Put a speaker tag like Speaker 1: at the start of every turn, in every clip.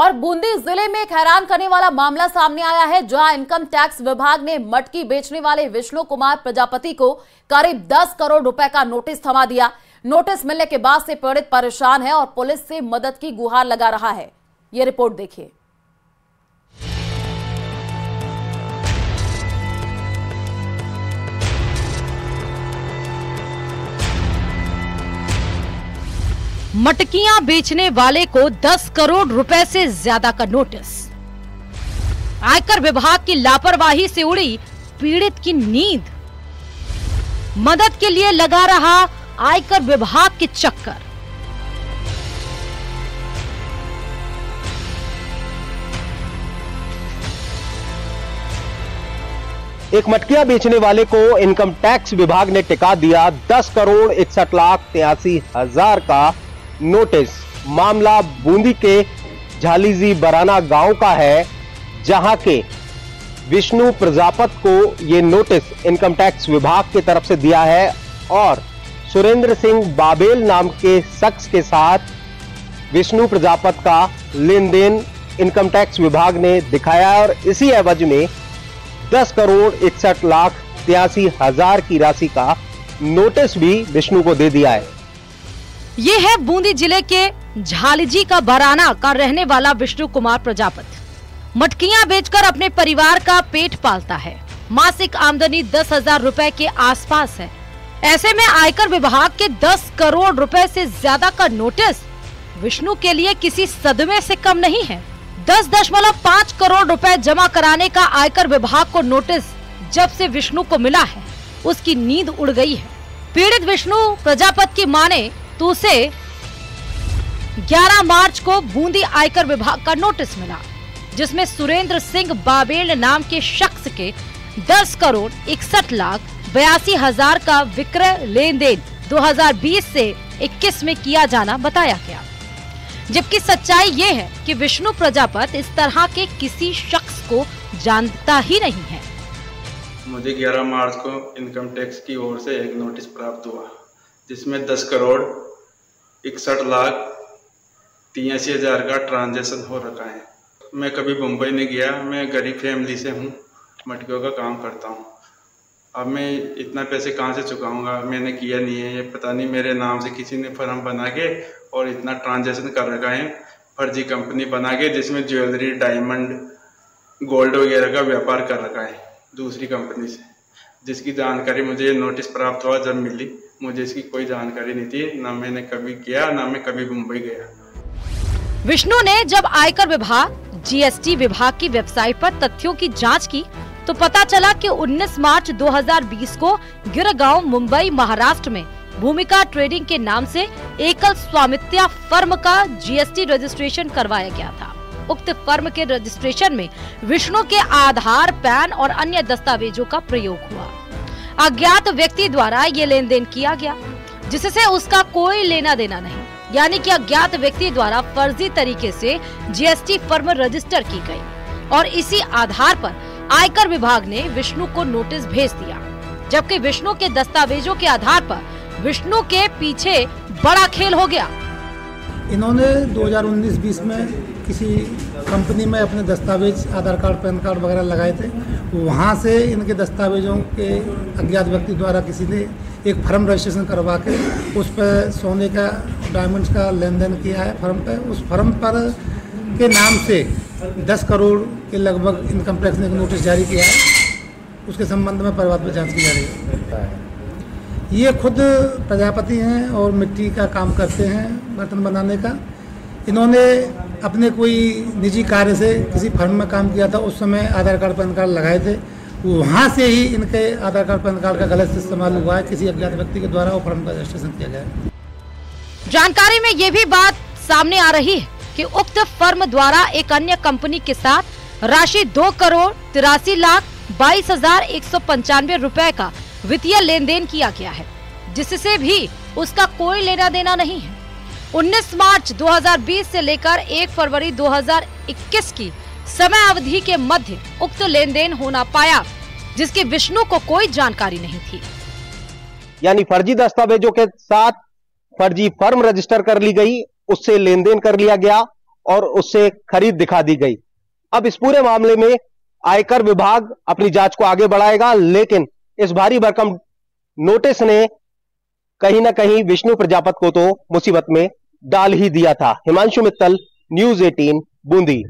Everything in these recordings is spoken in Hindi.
Speaker 1: और बूंदी जिले में एक हैरान करने वाला मामला सामने आया है, जहां इनकम टैक्स विभाग ने मटकी बेचने वाले विष्णु कुमार प्रजापति को करीब 10 करोड़ रुपए का नोटिस थमा दिया। नोटिस मिलने के बाद से पीड़ित परेशान है और पुलिस से मदद की गुहार लगा रहा है। ये रिपोर्ट देखिए।
Speaker 2: मटकियां बेचने वाले को 10 करोड़ रुपए से ज्यादा का नोटिस। आयकर विभाग की लापरवाही से उड़ी पीड़ित की नींद। मदद के लिए लगा रहा आयकर विभाग के चक्कर।
Speaker 3: एक मटकियां बेचने वाले को इनकम टैक्स विभाग ने टिका दिया 10 करोड़ 61,83,000 का नोटिस। मामला बूंदी के झालीजी बराना गांव का है, जहां के विष्णु प्रजापत को यह नोटिस इनकम टैक्स विभाग की तरफ से दिया है और सुरेंद्र सिंह बाबेल नाम के शख्स के साथ विष्णु प्रजापत का लेन देन इनकम टैक्स विभाग ने दिखाया और इसी एवज में 10 करोड़ 61,83,000 की राशि का नोटिस भी विष्णु को दे दिया है।
Speaker 2: ये है बूंदी जिले के झालीजी का बराना का रहने वाला विष्णु कुमार प्रजापत। मटकियां बेचकर अपने परिवार का पेट पालता है। मासिक आमदनी 10,000 रुपए के आसपास है। ऐसे में आयकर विभाग के 10 करोड़ रुपए से ज्यादा का नोटिस विष्णु के लिए किसी सदमे से कम नहीं है। 10.5 करोड़ रुपए जमा कराने का आयकर विभाग को नोटिस जब से विष्णु को मिला है, उसकी नींद उड़ गई है। पीड़ित विष्णु प्रजापत की माने तो उसे 11 मार्च को बूंदी आयकर विभाग का नोटिस मिला, जिसमें सुरेंद्र सिंह बाबेल नाम के शख्स के 10 करोड़ 61,82,000 का विक्रय लेन देन 2020 से 21 में किया जाना बताया गया। जबकि सच्चाई ये है कि विष्णु प्रजापत इस तरह के किसी शख्स को जानता ही नहीं है।
Speaker 4: मुझे 11 मार्च को इनकम टैक्स की ओर से एक नोटिस प्राप्त हुआ, जिसमें 10 करोड़ 61,83,000 का ट्रांजैक्शन हो रखा है। मैं कभी मुंबई नहीं गया, मैं गरीब फैमिली से हूँ, मटकियों का काम करता हूँ। अब मैं इतना पैसे कहाँ से चुकाऊंगा? मैंने किया नहीं है, ये पता नहीं मेरे नाम से किसी ने फर्म बना के और इतना ट्रांजैक्शन कर रखा है, फर्जी कंपनी बना के, जिसमें ज्वेलरी, डायमंड, गोल्ड वगैरह का व्यापार कर रखा है दूसरी कंपनी से, जिसकी जानकारी मुझे नोटिस प्राप्त हुआ जब मिली। मुझे इसकी कोई जानकारी नहीं थी, ना मैंने कभी किया, ना मैं कभी मुंबई गया।
Speaker 2: विष्णु ने जब आयकर विभाग, जीएसटी विभाग की वेबसाइट पर तथ्यों की जांच की तो पता चला कि 19 मार्च 2020 को गिरगांव, मुंबई, महाराष्ट्र में भूमिका ट्रेडिंग के नाम से एकल स्वामित्व फर्म का जीएसटी रजिस्ट्रेशन करवाया गया था। उक्त फर्म के रजिस्ट्रेशन में विष्णु के आधार, पैन और अन्य दस्तावेजों का प्रयोग हुआ। अज्ञात व्यक्ति द्वारा ये लेन देन किया गया, जिससे उसका कोई लेना देना नहीं, यानी कि अज्ञात व्यक्ति द्वारा फर्जी तरीके से जीएसटी फर्म रजिस्टर की गई और इसी आधार पर आयकर विभाग ने विष्णु को नोटिस भेज दिया। जबकि विष्णु के दस्तावेजों के आधार पर विष्णु के पीछे बड़ा खेल हो गया।
Speaker 5: इन्होंने 2019-20 में किसी कंपनी में अपने दस्तावेज, आधार कार्ड, पैन कार्ड वगैरह लगाए थे। वहाँ से इनके दस्तावेजों के अज्ञात व्यक्ति द्वारा किसी ने एक फर्म रजिस्ट्रेशन करवा के उस पर सोने का, डायमंड्स का लेन देन किया है फर्म पे। उस फर्म पर के नाम से 10 करोड़ के लगभग इनकम टैक्स ने एक नोटिस जारी किया है। उसके संबंध में परिवार पर जाँच की जा रही है। ये खुद प्रजापति हैं और मिट्टी का काम करते हैं, बर्तन बनाने का। इन्होंने अपने कोई निजी कार्य से किसी फर्म में काम किया था, उस समय आधार कार्ड, पैन कार्ड लगाए थे। वहाँ से ही इनके आधार कार्ड, पैन कार्ड का गलत इस्तेमाल हुआ है, किसी अज्ञात व्यक्ति के द्वारा वो फर्म का रजिस्ट्रेशन किया गया है।
Speaker 2: जानकारी में ये भी बात सामने आ रही है कि उक्त फर्म द्वारा एक अन्य कंपनी के साथ राशि 2 करोड़ 83,22,195 रुपए का वित्तीय लेन देन किया गया है, जिससे भी उसका कोई लेना देना नहीं है। 19 मार्च 2020 से लेकर 1 फरवरी 2021 की समय अवधि के मध्य उक्त लेन देन होना पाया, जिसकी विष्णु को कोई जानकारी नहीं थी।
Speaker 3: यानी फर्जी दस्तावेजों के साथ फर्जी फर्म रजिस्टर कर ली गई, उससे लेन देन कर लिया गया और उससे खरीद दिखा दी गई। अब इस पूरे मामले में आयकर विभाग अपनी जांच को आगे बढ़ाएगा, लेकिन इस भारी भरकम नोटिस ने कहीं ना कहीं विष्णु प्रजापति को तो मुसीबत में डाल ही दिया था। हिमांशु मित्तल, न्यूज़ 18 बूंदी।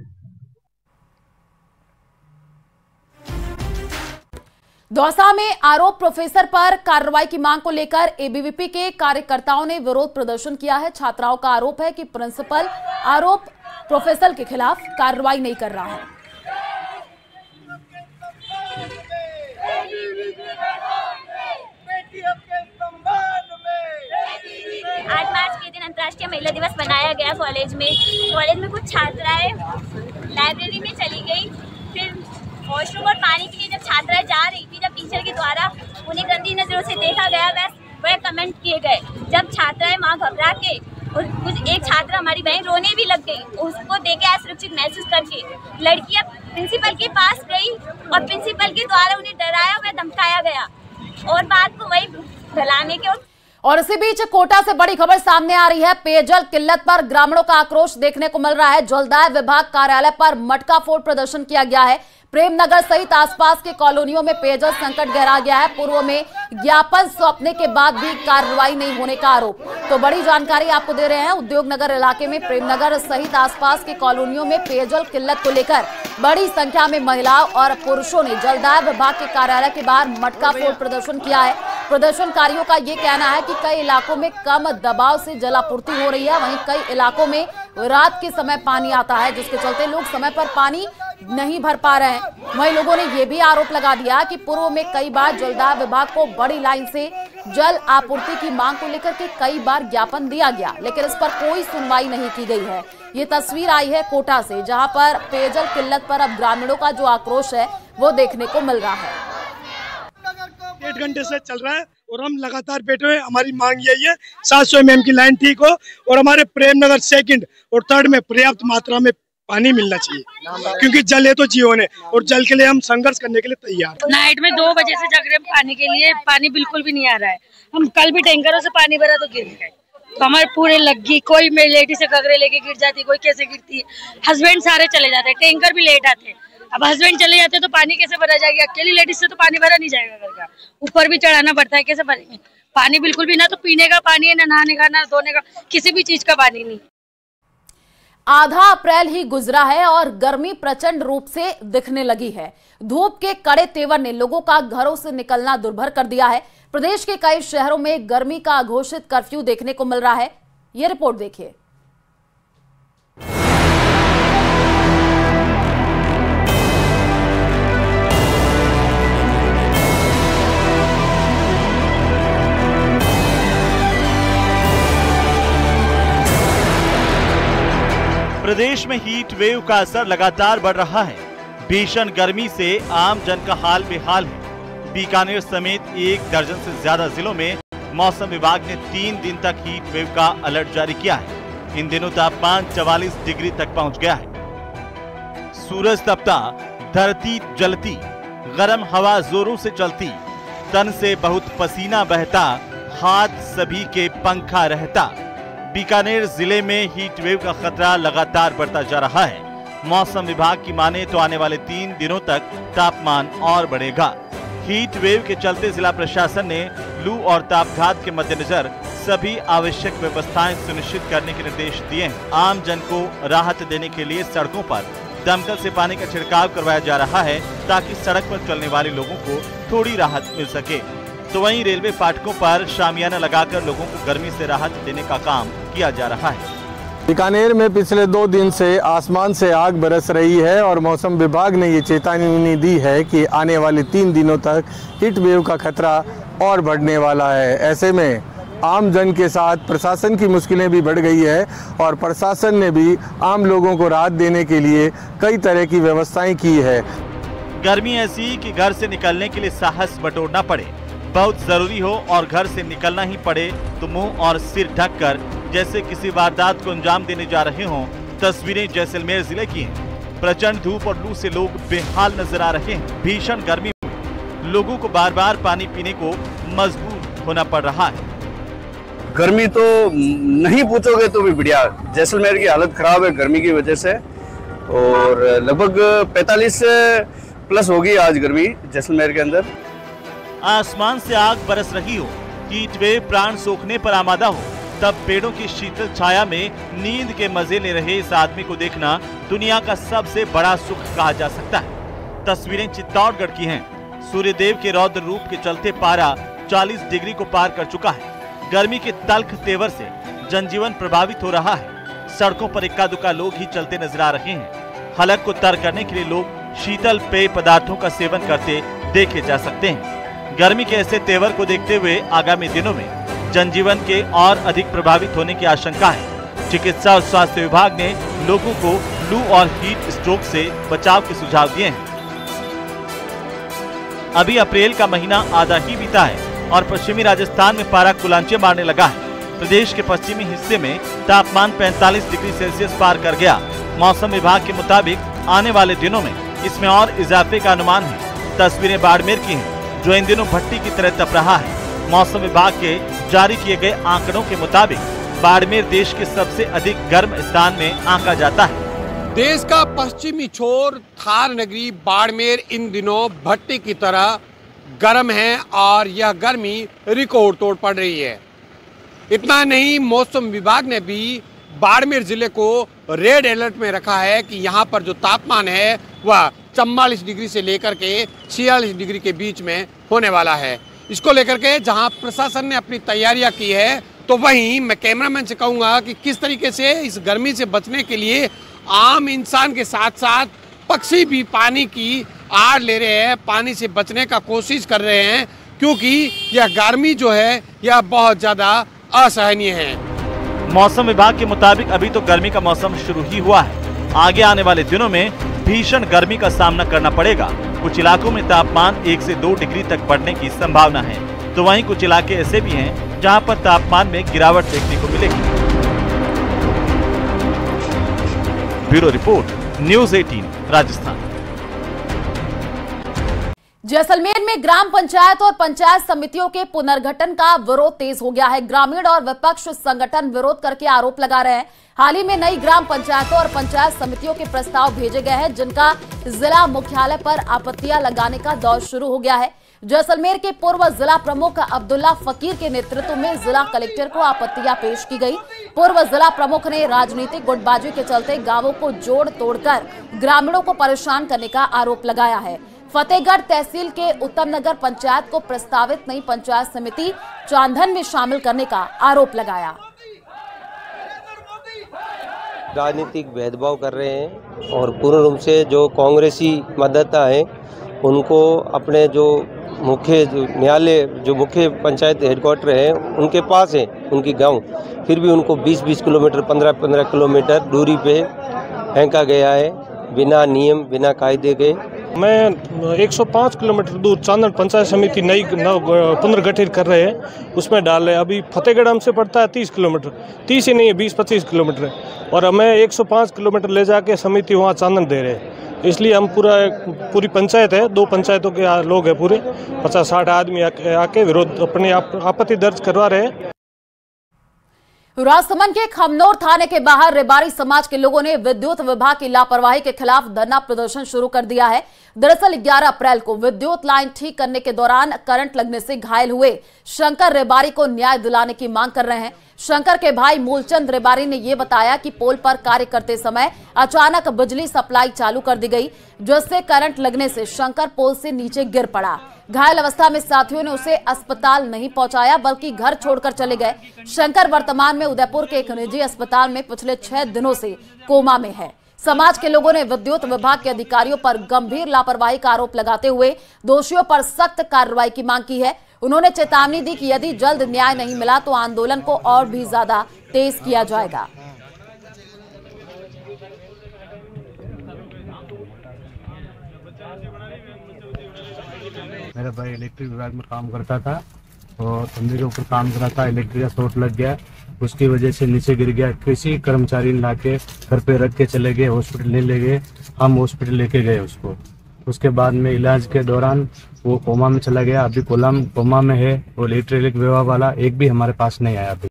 Speaker 1: दौसा में आरोप प्रोफेसर पर कार्रवाई की मांग को लेकर एबीवीपी के कार्यकर्ताओं ने विरोध प्रदर्शन किया है। छात्राओं का आरोप है कि प्रिंसिपल आरोप प्रोफेसर के खिलाफ कार्रवाई नहीं कर रहा है।
Speaker 6: 8 मार्च के दिन अंतर्राष्ट्रीय महिला दिवस मनाया गया कॉलेज में कुछ छात्राएं लाइब्रेरी में चली गई। फिर वॉशरूम और पानी के लिए जब छात्राएं जा रही थी, जब टीचर के द्वारा उन्हें गंदी नजरों से देखा गया, वह कमेंट किए गए। जब छात्राएं वहाँ घबरा के और कुछ एक छात्रा हमारी बहन रोने भी लग गई, उसको देख के असुरक्षित महसूस करके लड़कियां प्रिंसिपल के पास गई और प्रिंसिपल के द्वारा उन्हें डराया व धमकाया गया और बात को वही फैलाने के।
Speaker 1: और इसी बीच कोटा से बड़ी खबर सामने आ रही है। पेयजल किल्लत पर ग्रामीणों का आक्रोश देखने को मिल रहा है। जलदाय विभाग कार्यालय पर मटका फोड़ प्रदर्शन किया गया है। प्रेमनगर सहित आसपास के कॉलोनियों में पेयजल संकट गहरा गया है। पूर्व में ज्ञापन सौंपने के बाद भी कार्रवाई नहीं होने का आरोप। तो बड़ी जानकारी आपको दे रहे हैं। उद्योग नगर इलाके में प्रेमनगर सहित आसपास के कॉलोनियों में पेयजल किल्लत को लेकर बड़ी संख्या में महिलाओं और पुरुषों ने जलदाय विभाग के कार्यालय के बाहर मटका फोड़ प्रदर्शन किया है। प्रदर्शनकारियों का ये कहना है कि कई इलाकों में कम दबाव से जलापूर्ति हो रही है, वहीं कई इलाकों में रात के समय पानी आता है, जिसके चलते लोग समय पर पानी नहीं भर पा रहे हैं। वहीं लोगों ने यह भी आरोप लगा दिया कि पूर्व में कई बार जलदाय विभाग को बड़ी लाइन से जल आपूर्ति की मांग को लेकर के कई बार ज्ञापन दिया गया, लेकिन इस पर कोई सुनवाई नहीं की गई है। ये तस्वीर आई है कोटा से, जहां पर पेयजल किल्लत पर अब ग्रामीणों का जो आक्रोश है वो देखने को मिल रहा है।
Speaker 7: 1 घंटे से चल रहा है और हम लगातार बैठे हुए। हमारी मांग यही है 700 mm की लाइन ठीक हो और हमारे प्रेमनगर 2nd और 3rd में पर्याप्त मात्रा में पानी मिलना चाहिए, क्योंकि जल है तो जीवन है और जल के लिए हम संघर्ष करने के लिए तैयार।
Speaker 8: नाइट में 2 बजे से जग रहे पानी के लिए, पानी बिल्कुल भी नहीं आ रहा है। हम कल भी टैंकरों से पानी भरा तो गिर गए, तो हमारे पूरे लगी। कोई लेडी से घगरे लेके गिर जाती, कोई कैसे गिरती है। हस्बैंड सारे चले जाते हैं, टैंकर भी लेट आते हैं। अब हस्बैंड चले जाते हैं तो पानी कैसे भरा जाएगा? अकेली लेडीज से तो पानी भरा नहीं जाएगा घर का, ऊपर भी चढ़ाना पड़ता है। कैसे भरेंगे पानी? बिल्कुल भी ना तो पीने का पानी है, ना नहाने का, ना धोने का, किसी भी चीज का पानी नहीं।
Speaker 1: आधा अप्रैल ही गुजरा है और गर्मी प्रचंड रूप से दिखने लगी है। धूप के कड़े तेवर ने लोगों का घरों से निकलना दुर्भर कर दिया है। प्रदेश के कई शहरों में गर्मी का घोषित कर्फ्यू देखने को मिल रहा है। यह रिपोर्ट देखिए।
Speaker 9: प्रदेश में हीट वेव का असर लगातार बढ़ रहा है। भीषण गर्मी से आम जन का हाल बेहाल है। बीकानेर समेत 1 दर्जन से ज्यादा जिलों में मौसम विभाग ने 3 दिन तक हीट वेव का अलर्ट जारी किया है। इन दिनों तापमान 44 डिग्री तक पहुंच गया है। सूरज तपता, धरती जलती, गर्म हवा जोरों से चलती, तन से बहुत पसीना बहता, हाथ सभी के पंखा रहता। बीकानेर जिले में हीट वेव का खतरा लगातार बढ़ता जा रहा है। मौसम विभाग की माने तो आने वाले 3 दिनों तक तापमान और बढ़ेगा। हीट वेव के चलते जिला प्रशासन ने लू और तापघात के मद्देनजर सभी आवश्यक व्यवस्थाएं सुनिश्चित करने के निर्देश दिए हैं। आम जन को राहत देने के लिए सड़कों पर दमकल से पानी का छिड़काव करवाया जा रहा है, ताकि सड़क पर चलने वाले लोगों को थोड़ी राहत मिल सके। तो वहीं रेलवे फाटकों पर शामियाना लगाकर लोगों को गर्मी से राहत देने का काम किया जा रहा है।
Speaker 10: बीकानेर में पिछले 2 दिन से आसमान से आग बरस रही है और मौसम विभाग ने ये चेतावनी दी है कि आने वाले 3 दिनों तक हीट वेव का खतरा और बढ़ने वाला है। ऐसे में आम जन के साथ प्रशासन की मुश्किलें भी बढ़ गई है और प्रशासन ने भी आम लोगों को राहत देने के लिए कई तरह की व्यवस्थाएं की है।
Speaker 9: गर्मी ऐसी कि घर से निकलने के लिए साहस बटोरना पड़े, बहुत जरूरी हो और घर से निकलना ही पड़े तो मुंह और सिर ढककर जैसे किसी वारदात को अंजाम देने जा रहे हों। तस्वीरें जैसलमेर जिले की हैं। प्रचंड धूप और लू से लोग बेहाल नजर आ रहे हैं। भीषण गर्मी में लोगों को बार बार पानी पीने को मजबूर होना पड़ रहा है।
Speaker 11: गर्मी तो नहीं पूछोगे तो भी बढ़िया। जैसलमेर की हालत खराब है गर्मी की वजह से, और लगभग 45 प्लस होगी आज गर्मी जैसलमेर के अंदर।
Speaker 9: आसमान से आग बरस रही हो, हीट वेव प्राण सोखने पर आमादा हो, तब पेड़ों की शीतल छाया में नींद के मजे ले रहे इस आदमी को देखना दुनिया का सबसे बड़ा सुख कहा जा सकता है। तस्वीरें चित्तौड़गढ़ की हैं। सूर्यदेव के रौद्र रूप के चलते पारा 40 डिग्री को पार कर चुका है। गर्मी के तल्ख तेवर से जनजीवन प्रभावित हो रहा है। सड़कों पर इक्का दुक्का लोग ही चलते नजर आ रहे हैं। हलक को तर करने के लिए लोग शीतल पेय पदार्थों का सेवन करते देखे जा सकते हैं। गर्मी के ऐसे तेवर को देखते हुए आगामी दिनों में जनजीवन के और अधिक प्रभावित होने की आशंका है। चिकित्सा और स्वास्थ्य विभाग ने लोगों को लू और हीट स्ट्रोक से बचाव के सुझाव दिए हैं। अभी अप्रैल का महीना आधा ही बीता है और पश्चिमी राजस्थान में पारा कुलांचे मारने लगा है। प्रदेश के पश्चिमी हिस्से में तापमान 45 डिग्री सेल्सियस पार कर गया। मौसम विभाग के मुताबिक आने वाले दिनों में इसमें और इजाफे का अनुमान है। तस्वीरें बाड़मेर की हैं, जो इन दिनों भट्टी की तरह तप रहा है। मौसम विभाग के जारी किए गए आंकड़ों के मुताबिक बाड़मेर देश के सबसे अधिक गर्म स्थान में आंका जाता है।
Speaker 12: देश का पश्चिमी छोर थार नगरी बाड़मेर इन दिनों भट्टी की तरह गर्म है और यह गर्मी रिकॉर्ड तोड़ पड़ रही है। इतना नहीं, मौसम विभाग ने भी बाड़मेर जिले को रेड अलर्ट में रखा है कि यहाँ पर जो तापमान है वह 44 डिग्री से लेकर के 46 डिग्री के बीच में होने वाला है। इसको लेकर के जहां प्रशासन ने अपनी तैयारियां की है, तो वहीं मैं कैमरामैन से कहूंगा कि किस तरीके से इस गर्मी से बचने के लिए आम इंसान के साथ साथ पक्षी भी पानी की आड़ ले रहे हैं, पानी से बचने का कोशिश कर रहे हैं, क्योंकि यह गर्मी जो है यह बहुत ज्यादा असहनीय है।
Speaker 9: मौसम विभाग के मुताबिक अभी तो गर्मी का मौसम शुरू ही हुआ है। आगे आने वाले दिनों में भीषण गर्मी का सामना करना पड़ेगा। कुछ इलाकों में तापमान 1 से 2 डिग्री तक बढ़ने की संभावना है, तो वहीं कुछ इलाके ऐसे भी हैं जहां पर तापमान में गिरावट देखने को मिलेगी। Bureau report, news 18 Rajasthan.
Speaker 1: Jaisalmer में ग्राम पंचायत और पंचायत समितियों के पुनर्गठन का विरोध तेज हो गया है। ग्रामीण और विपक्ष संगठन विरोध करके आरोप लगा रहे हैं। हाल ही में नई ग्राम पंचायतों और पंचायत समितियों के प्रस्ताव भेजे गए हैं, जिनका जिला मुख्यालय पर आपत्तियां लगाने का दौर शुरू हो गया है। जैसलमेर के पूर्व जिला प्रमुख अब्दुल्ला फकीर के नेतृत्व में जिला कलेक्टर को आपत्तियां पेश की गई। पूर्व जिला प्रमुख ने राजनीतिक गुटबाजी के चलते गांवों को जोड़ तोड़कर ग्रामीणों को परेशान करने का आरोप लगाया है। फतेहगढ़ तहसील के उत्तम नगर पंचायत को प्रस्तावित नई पंचायत समिति चांदन में शामिल करने का आरोप लगाया।
Speaker 3: राजनीतिक भेदभाव कर रहे हैं और पूर्ण रूप से जो कांग्रेसी मतदाता हैं उनको अपने जो मुख्य न्यायालय जो मुख्य पंचायत हेडक्वार्टर है उनके पास है उनकी गांव, फिर भी उनको 20-20 किलोमीटर 15-15 किलोमीटर दूरी पे फेंका गया है बिना नियम बिना कायदे के।
Speaker 13: मैं 105 किलोमीटर दूर चांदन पंचायत समिति नई पुनर्गठित कर रहे हैं, उसमें डाल रहे हैं। अभी फतेहगढ़ हमसे पड़ता है 30 किलोमीटर, 30 ही नहीं है 20-25 किलोमीटर है, और हमें 105 किलोमीटर ले जाके समिति वहाँ चांदन दे रहे हैं। इसलिए हम पूरी पंचायत है, 2 पंचायतों के लोग हैं, पूरे 50-60 आदमी आके विरोध अपनी आपत्ति दर्ज करवा रहे हैं।
Speaker 1: राजसमंद के खमनौर थाने के बाहर रेबारी समाज के लोगों ने विद्युत विभाग की लापरवाही के खिलाफ धरना प्रदर्शन शुरू कर दिया है। दरअसल 11 अप्रैल को विद्युत लाइन ठीक करने के दौरान करंट लगने से घायल हुए शंकर रेबारी को न्याय दिलाने की मांग कर रहे हैं। शंकर के भाई मूलचंद रेबारी ने यह बताया कि पोल पर कार्य करते समय अचानक बिजली सप्लाई चालू कर दी गई, जिससे करंट लगने से शंकर पोल से नीचे गिर पड़ा। घायल अवस्था में साथियों ने उसे अस्पताल नहीं पहुंचाया, बल्कि घर छोड़कर चले गए। शंकर वर्तमान में उदयपुर के एक निजी अस्पताल में पिछले 6 दिनों से कोमा में है। समाज के लोगों ने विद्युत विभाग के अधिकारियों पर गंभीर लापरवाही का आरोप लगाते हुए दोषियों पर सख्त कार्रवाई की मांग की है। उन्होंने चेतावनी दी कि यदि जल्द न्याय नहीं मिला तो आंदोलन को और भी ज्यादा तेज किया जाएगा।
Speaker 14: मेरा भाई इलेक्ट्रिक विभाग में काम करता था और खंभे के ऊपर काम कर रहा था, इलेक्ट्रिक का शॉर्ट लग गया, उसकी वजह से नीचे गिर गया। किसी कर्मचारी ने लाके घर पे रख के चले गए, हॉस्पिटल नहीं ले गए, हम हॉस्पिटल लेके गए उसको। उसके बाद में इलाज के दौरान वो कोमा में चला गया, अभी कोमा में है। और इलेक्ट्रिक विभाग वाला एक भी हमारे पास नहीं आया अभी।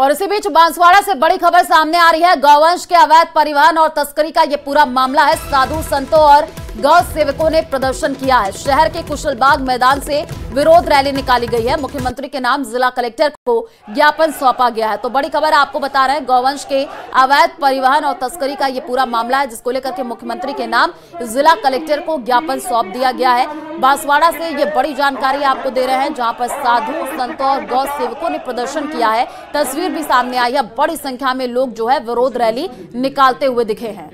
Speaker 1: और इसी बीच बांसवाड़ा से बड़ी खबर सामने आ रही है। गौवंश के अवैध परिवहन और तस्करी का ये पूरा मामला है। साधु संतों और गौ सेवकों ने प्रदर्शन किया है। शहर के कुशलबाग मैदान से विरोध रैली निकाली गई है। मुख्यमंत्री के नाम जिला कलेक्टर को ज्ञापन सौंपा गया है। तो बड़ी खबर आपको बता रहे हैं, गौवंश के अवैध परिवहन और तस्करी का ये पूरा मामला है, जिसको लेकर के मुख्यमंत्री के नाम जिला कलेक्टर को ज्ञापन सौंप दिया गया है। बांसवाड़ा से ये बड़ी जानकारी आपको दे रहे हैं, जहां पर साधु संतों और गौ सेवकों ने प्रदर्शन किया है। तस्वीर भी सामने आई है, बड़ी संख्या में लोग जो है विरोध रैली निकालते हुए दिखे हैं।